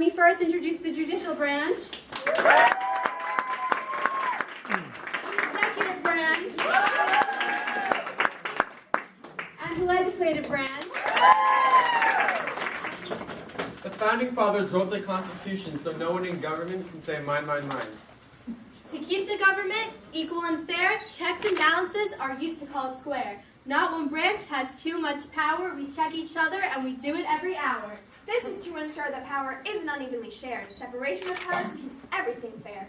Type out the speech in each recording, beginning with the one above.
Let me first introduce the judicial branch, the executive branch, and the legislative branch. The Founding Fathers wrote the Constitution so no one in government can say mine, mine, mine. To keep the government equal and fair, checks and balances are used to call it square. Not one branch has too much power. We check each other and we do it every hour. This is to ensure that power isn't unevenly shared. Separation of powers keeps everything fair.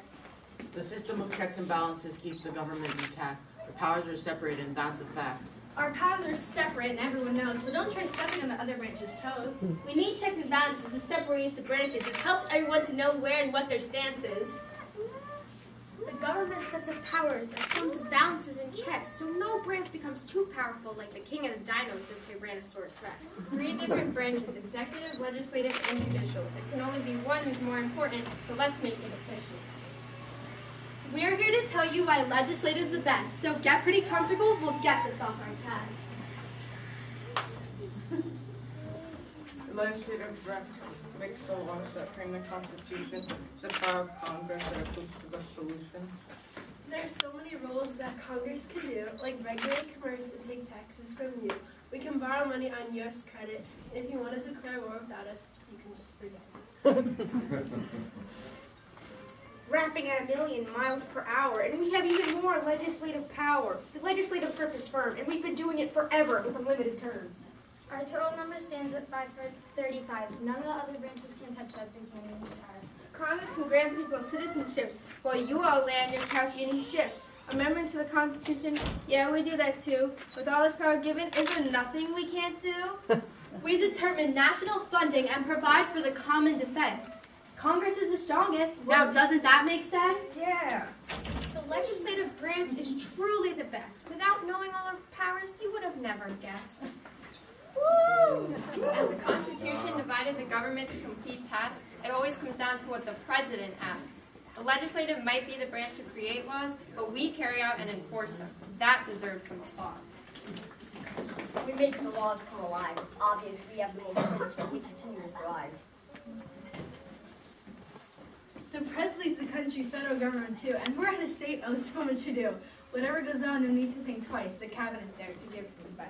The system of checks and balances keeps the government intact. The powers are separated, and that's a fact. Our powers are separate and everyone knows, so don't try stepping on the other branch's toes. We need checks and balances to separate the branches. It helps everyone to know where and what their stance is. The government sets up powers as forms of balances and checks, so no branch becomes too powerful like the king of the dinos, the Tyrannosaurus Rex. 3 different branches, executive, legislative, and judicial. There can only be one who's more important, so let's make it official. We're here to tell you why legislative is the best, so get pretty comfortable. We'll get this off our chests. The legislative branch makes the laws that frame the Constitution. It's the power of Congress that approves the best solution. There's so many rules that Congress can do, like regulate commerce and take taxes from you. We can borrow money on U.S. credit. If you want to declare war without us, you can just forget. Rapping at 1,000,000 miles per hour, and we have even more legislative power. The legislative grip is firm, and we've been doing it forever with unlimited terms. Our total number stands at 535. None of the other branches can touch that big hand in the power. Congress can grant people citizenships, while you all lay on your couch eating chips. Amendment to the Constitution, yeah, we do that too. With all this power given, is there nothing we can't do? We determine national funding and provide for the common defense. Congress is the strongest. Now, doesn't that make sense? Yeah. The legislative branch is truly the best. Without knowing all our powers, you would have never guessed. As the Constitution divided the government to complete tasks, it always comes down to what the president asks. The legislative might be the branch to create laws, but we carry out and enforce them. That deserves some applause. We make the laws come alive. It's obvious we have the most privilege that we continue to thrive. The president's the country's federal government too, and we're at a state of so much to do. Whatever goes on, you'll need to think twice. The cabinet's there to give advice.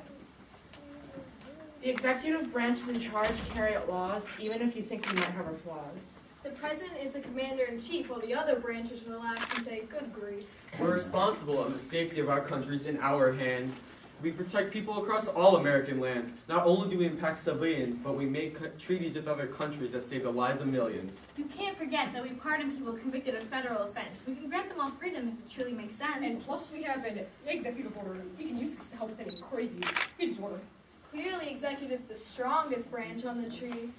The executive branch is in charge to carry out laws, even if you think we might have our flaws. The president is the commander-in-chief, while the other branches relax and say, good grief. We're responsible, and the safety of our country is in our hands. We protect people across all American lands. Not only do we impact civilians, but we make treaties with other countries that save the lives of millions. You can't forget that we pardon people convicted of federal offense. We can grant them all freedom if it truly makes sense. And plus we have an executive order. We can use this to help with any crazy business order. Clearly, executive's the strongest branch on the tree.